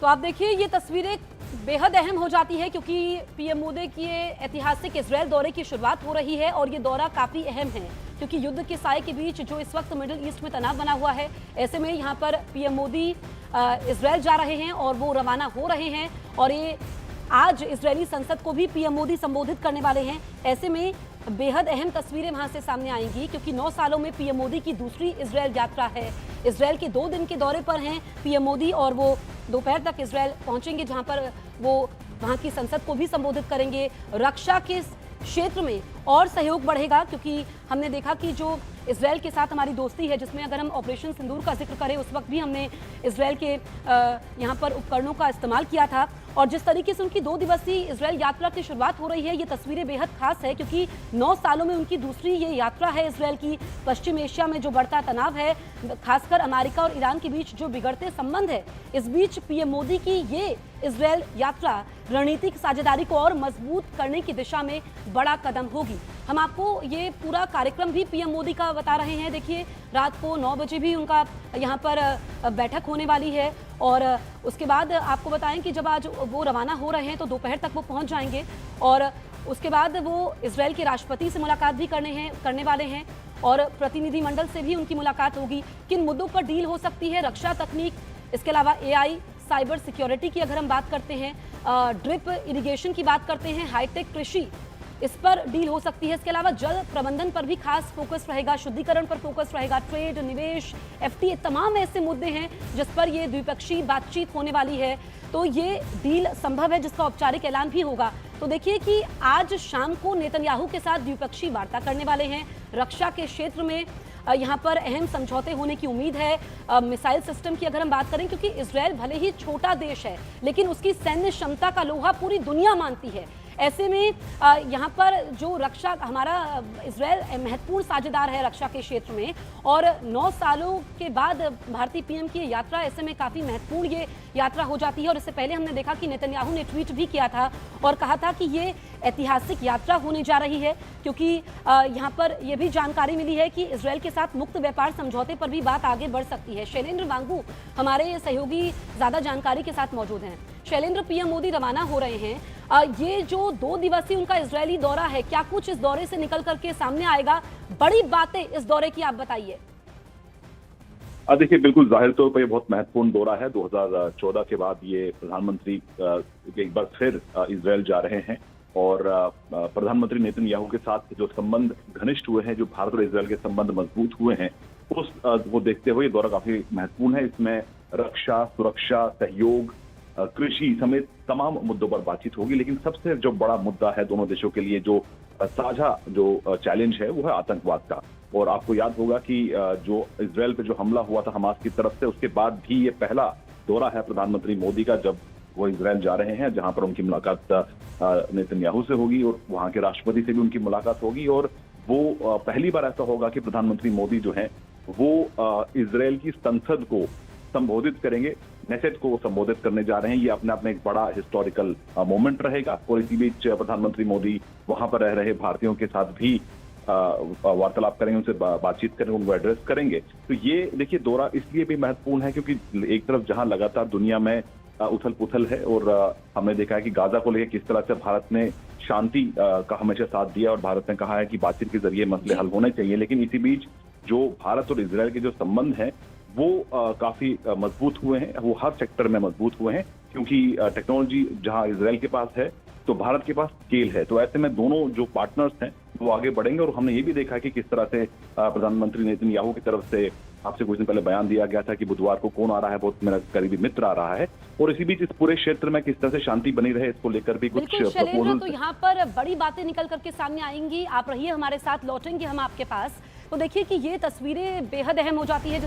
तो आप देखिए ये तस्वीरें बेहद अहम हो जाती है क्योंकि पीएम मोदी की ये ऐतिहासिक इजरायल दौरे की शुरुआत हो रही है और ये दौरा काफी अहम है क्योंकि युद्ध के साए के बीच जो इस वक्त मिडिल ईस्ट में तनाव बना हुआ है, ऐसे में यहाँ पर पीएम मोदी इजरायल जा रहे हैं और वो रवाना हो रहे हैं और ये आज इजरायली संसद को भी पीएम मोदी संबोधित करने वाले हैं। ऐसे में बेहद अहम तस्वीरें वहां से सामने आएंगी क्योंकि 9 सालों में पीएम मोदी की दूसरी इजरायल यात्रा है। इजरायल के 2 दिन के दौरे पर हैं पीएम मोदी और वो दोपहर तक इजरायल पहुंचेंगे जहां पर वो वहां की संसद को भी संबोधित करेंगे। रक्षा के क्षेत्र में और सहयोग बढ़ेगा क्योंकि हमने देखा कि जो इजरायल के साथ हमारी दोस्ती है, जिसमें अगर हम ऑपरेशन सिंदूर का जिक्र करें उस वक्त भी हमने इजरायल के यहाँ पर उपकरणों का इस्तेमाल किया था और जिस तरीके से उनकी 2 दिवसीय इजरायल यात्रा की शुरुआत हो रही है, ये तस्वीरें बेहद खास है क्योंकि 9 सालों में उनकी दूसरी ये यात्रा है इजरायल की। पश्चिम एशिया में जो बढ़ता तनाव है, खासकर अमेरिका और ईरान के बीच जो बिगड़ते संबंध है, इस बीच पीएम मोदी की ये इजरायल यात्रा रणनीतिक साझेदारी को और मजबूत करने की दिशा में बड़ा कदम होगी। हम आपको ये पूरा कार्यक्रम भी पीएम मोदी का बता रहे हैं। देखिए रात को 9 बजे भी उनका यहाँ पर बैठक होने वाली है और उसके बाद आपको बताएं कि जब आज वो रवाना हो रहे हैं तो दोपहर तक वो पहुँच जाएंगे और उसके बाद वो इजरायल के राष्ट्रपति से मुलाकात भी करने वाले हैं और प्रतिनिधिमंडल से भी उनकी मुलाकात होगी। किन मुद्दों पर डील हो सकती है? रक्षा तकनीक, इसके अलावा AI, साइबर सिक्योरिटी की अगर हम बात करते हैं, ड्रिप इरिगेशन की बात करते हैं, हाईटेक कृषि, इस पर डील हो सकती है। इसके अलावा जल प्रबंधन पर भी खास फोकस रहेगा, शुद्धिकरण पर फोकस रहेगा, ट्रेड, निवेश, FTA, तमाम ऐसे मुद्दे हैं जिस पर ये द्विपक्षीय बातचीत होने वाली है। तो ये डील संभव है जिसका औपचारिक ऐलान भी होगा। तो देखिए कि आज शाम को नेतन्याहू के साथ द्विपक्षीय वार्ता करने वाले हैं। रक्षा के क्षेत्र में यहाँ पर अहम समझौते होने की उम्मीद है। मिसाइल सिस्टम की अगर हम बात करें, क्योंकि इजरायल भले ही छोटा देश है लेकिन उसकी सैन्य क्षमता का लोहा पूरी दुनिया मानती है। ऐसे में यहाँ पर जो रक्षा, हमारा इजरायल महत्वपूर्ण साझेदार है रक्षा के क्षेत्र में और 9 सालों के बाद भारतीय पीएम की यात्रा, ऐसे में काफ़ी महत्वपूर्ण ये यात्रा हो जाती है। और इससे पहले हमने देखा कि नेतन्याहू ने ट्वीट भी किया था और कहा था कि ये ऐतिहासिक यात्रा होने जा रही है क्योंकि यहाँ पर यह भी जानकारी मिली है कि इजरायल के साथ मुक्त व्यापार समझौते पर भी बात आगे बढ़ सकती है। शैलेंद्र वांगू हमारे सहयोगी ज़्यादा जानकारी के साथ मौजूद हैं। शैलेंद्र, पीएम मोदी रवाना हो रहे हैं, ये जो 2 दिवसीय उनका इजरायली दौरा है, क्या कुछ इस दौरे से निकल करके सामने आएगा? बड़ी बातें इस दौरे की आप बताइए। देखिए, बिल्कुल जाहिर तौर पर ये बहुत महत्वपूर्ण दौरा है। 2014 के बाद ये प्रधानमंत्री एक बार फिर इजरायल जा रहे हैं और प्रधानमंत्री नेतन्याहू के साथ जो संबंध घनिष्ठ हुए हैं, जो भारत और इजरायल के संबंध मजबूत हुए हैं, वो देखते हुए ये दौरा काफी महत्वपूर्ण है। इसमें रक्षा, सुरक्षा, सहयोग, कृषि समेत तमाम मुद्दों पर बातचीत होगी। लेकिन सबसे जो बड़ा मुद्दा है दोनों देशों के लिए, जो साझा जो चैलेंज है, वो है आतंकवाद का। और आपको याद होगा कि जो इजरायल पे जो हमला हुआ था हमास की तरफ से, उसके बाद भी ये पहला दौरा है प्रधानमंत्री मोदी का जब वो इजरायल जा रहे हैं, जहां पर उनकी मुलाकात नेतन्याहू से होगी और वहां के राष्ट्रपति से भी उनकी मुलाकात होगी। और वो पहली बार ऐसा होगा कि प्रधानमंत्री मोदी जो है वो इजरायल की संसद को संबोधित करेंगे, नेसेट को संबोधित करने जा रहे हैं। ये अपने आप में एक बड़ा हिस्टोरिकल मोमेंट रहेगा। और इसी बीच प्रधानमंत्री मोदी वहां पर रह रहे भारतीयों के साथ भी वार्तालाप करेंगे, उनसे बातचीत करेंगे, उनको एड्रेस करेंगे। तो ये देखिए दौरा इसलिए भी महत्वपूर्ण है क्योंकि एक तरफ जहां लगातार दुनिया में उथल पुथल है और हमने देखा है कि गाजा को लेकर किस तरह से भारत ने शांति का हमेशा साथ दिया और भारत ने कहा है कि बातचीत के जरिए मसले हल होने चाहिए। लेकिन इसी बीच जो भारत और इजरायल के जो संबंध है वो काफी मजबूत हुए हैं, वो हर सेक्टर में मजबूत हुए हैं क्योंकि टेक्नोलॉजी जहां इजरायल के पास है तो भारत के पास स्केल है। तो ऐसे में दोनों जो पार्टनर्स हैं वो आगे बढ़ेंगे। और हमने ये भी देखा कि किस तरह से प्रधानमंत्री नेतन्याहू की तरफ से आपसे कुछ दिन पहले बयान दिया गया था कि बुधवार को कौन आ रहा है, बहुत मेरा करीबी मित्र आ रहा है। और इसी बीच इस पूरे क्षेत्र में किस तरह से शांति बनी रहे, इसको लेकर भी कुछ प्रपोजल। तो यहाँ पर बड़ी बातें निकल करके सामने आएंगी। आप रहिए हमारे साथ, लौटेंगे हम आपके पास। तो देखिए कि ये तस्वीरें बेहद अहम हो जाती है जिस